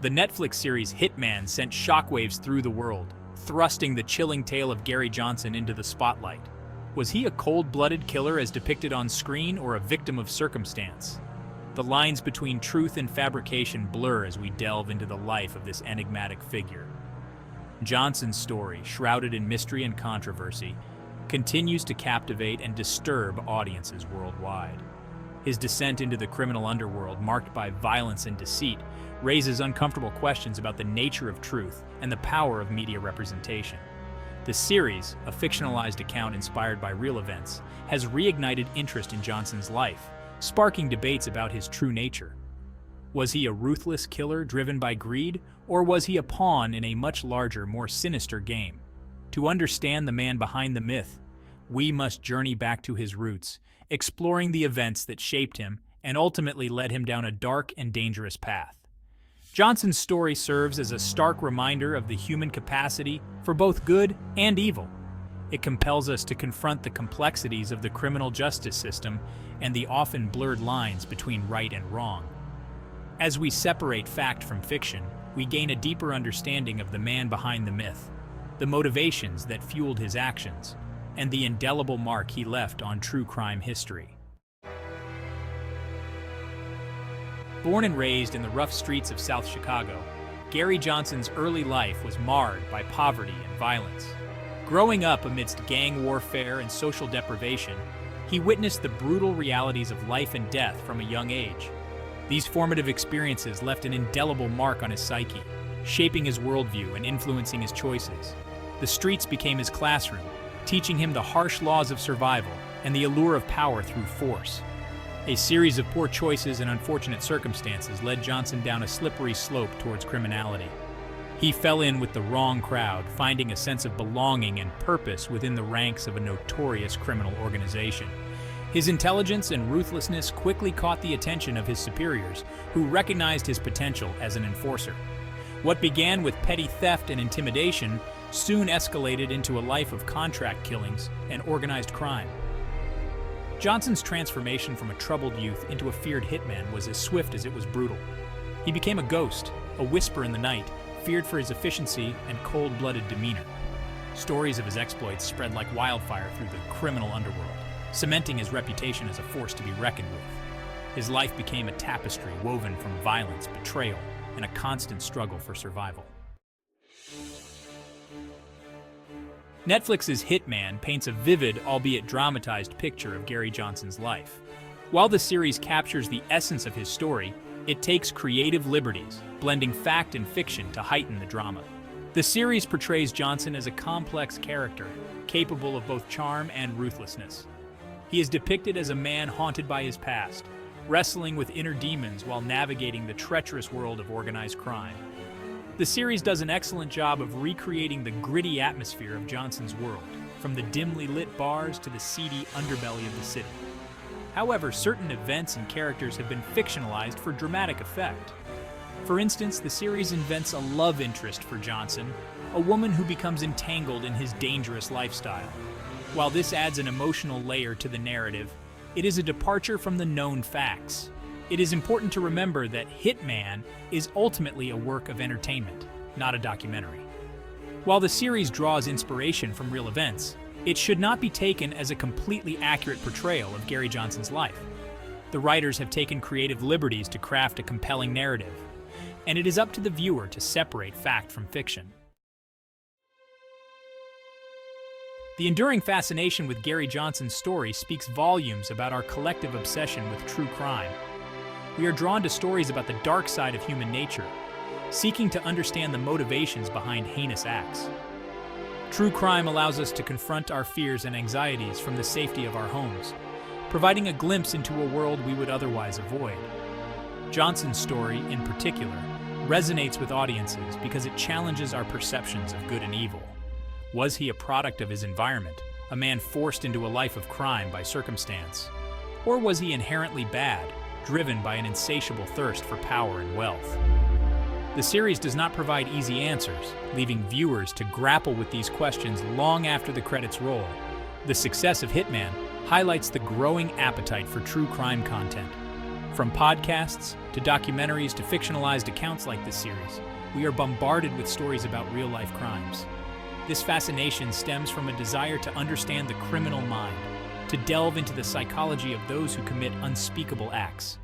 The Netflix series Hitman sent shockwaves through the world, thrusting the chilling tale of Gary Johnson into the spotlight. Was he a cold-blooded killer as depicted on screen, or a victim of circumstance? The lines between truth and fabrication blur as we delve into the life of this enigmatic figure. Johnson's story, shrouded in mystery and controversy, continues to captivate and disturb audiences worldwide. His descent into the criminal underworld, marked by violence and deceit, raises uncomfortable questions about the nature of truth and the power of media representation. The series, a fictionalized account inspired by real events, has reignited interest in Johnson's life, sparking debates about his true nature. Was he a ruthless killer driven by greed, or was he a pawn in a much larger, more sinister game? To understand the man behind the myth, we must journey back to his roots, exploring the events that shaped him and ultimately led him down a dark and dangerous path. Johnson's story serves as a stark reminder of the human capacity for both good and evil. It compels us to confront the complexities of the criminal justice system and the often blurred lines between right and wrong. As we separate fact from fiction, we gain a deeper understanding of the man behind the myth, the motivations that fueled his actions, and the indelible mark he left on true crime history. Born and raised in the rough streets of South Chicago, Gary Johnson's early life was marred by poverty and violence. Growing up amidst gang warfare and social deprivation, he witnessed the brutal realities of life and death from a young age. These formative experiences left an indelible mark on his psyche, shaping his worldview and influencing his choices. The streets became his classroom, teaching him the harsh laws of survival and the allure of power through force. A series of poor choices and unfortunate circumstances led Johnson down a slippery slope towards criminality. He fell in with the wrong crowd, finding a sense of belonging and purpose within the ranks of a notorious criminal organization. His intelligence and ruthlessness quickly caught the attention of his superiors, who recognized his potential as an enforcer. What began with petty theft and intimidation soon escalated into a life of contract killings and organized crime. Johnson's transformation from a troubled youth into a feared hitman was as swift as it was brutal. He became a ghost, a whisper in the night, feared for his efficiency and cold-blooded demeanor. Stories of his exploits spread like wildfire through the criminal underworld, cementing his reputation as a force to be reckoned with. His life became a tapestry woven from violence, betrayal, and a constant struggle for survival. Netflix's Hitman paints a vivid, albeit dramatized picture of Gary Johnson's life. While the series captures the essence of his story, it takes creative liberties, blending fact and fiction to heighten the drama. The series portrays Johnson as a complex character, capable of both charm and ruthlessness. He is depicted as a man haunted by his past, wrestling with inner demons while navigating the treacherous world of organized crime. The series does an excellent job of recreating the gritty atmosphere of Johnson's world, from the dimly lit bars to the seedy underbelly of the city. However, certain events and characters have been fictionalized for dramatic effect. For instance, the series invents a love interest for Johnson, a woman who becomes entangled in his dangerous lifestyle. While this adds an emotional layer to the narrative, it is a departure from the known facts. It is important to remember that Hitman is ultimately a work of entertainment, not a documentary. While the series draws inspiration from real events, it should not be taken as a completely accurate portrayal of Gary Johnson's life. The writers have taken creative liberties to craft a compelling narrative, and it is up to the viewer to separate fact from fiction. The enduring fascination with Gary Johnson's story speaks volumes about our collective obsession with true crime. We are drawn to stories about the dark side of human nature, seeking to understand the motivations behind heinous acts. True crime allows us to confront our fears and anxieties from the safety of our homes, providing a glimpse into a world we would otherwise avoid. Johnson's story, in particular, resonates with audiences because it challenges our perceptions of good and evil. Was he a product of his environment, a man forced into a life of crime by circumstance? Or was he inherently bad, driven by an insatiable thirst for power and wealth? The series does not provide easy answers, leaving viewers to grapple with these questions long after the credits roll. The success of Hitman highlights the growing appetite for true crime content. From podcasts to documentaries to fictionalized accounts like this series, we are bombarded with stories about real-life crimes. This fascination stems from a desire to understand the criminal mind, to delve into the psychology of those who commit unspeakable acts.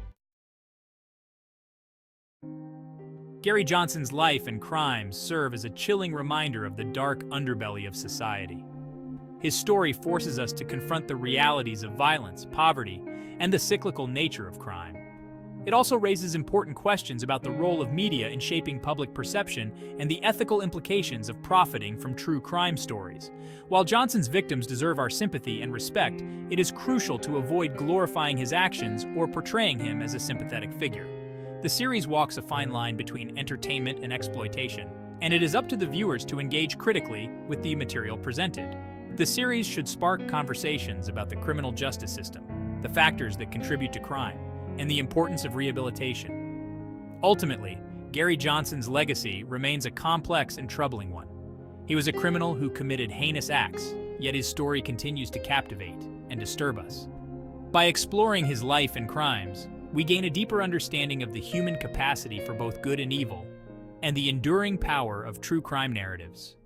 Gary Johnson's life and crimes serve as a chilling reminder of the dark underbelly of society. His story forces us to confront the realities of violence, poverty, and the cyclical nature of crime. It also raises important questions about the role of media in shaping public perception and the ethical implications of profiting from true crime stories. While Johnson's victims deserve our sympathy and respect, it is crucial to avoid glorifying his actions or portraying him as a sympathetic figure. The series walks a fine line between entertainment and exploitation, and it is up to the viewers to engage critically with the material presented. The series should spark conversations about the criminal justice system, the factors that contribute to crime, and the importance of rehabilitation. Ultimately, Gary Johnson's legacy remains a complex and troubling one. He was a criminal who committed heinous acts, yet his story continues to captivate and disturb us. By exploring his life and crimes, we gain a deeper understanding of the human capacity for both good and evil, and the enduring power of true crime narratives.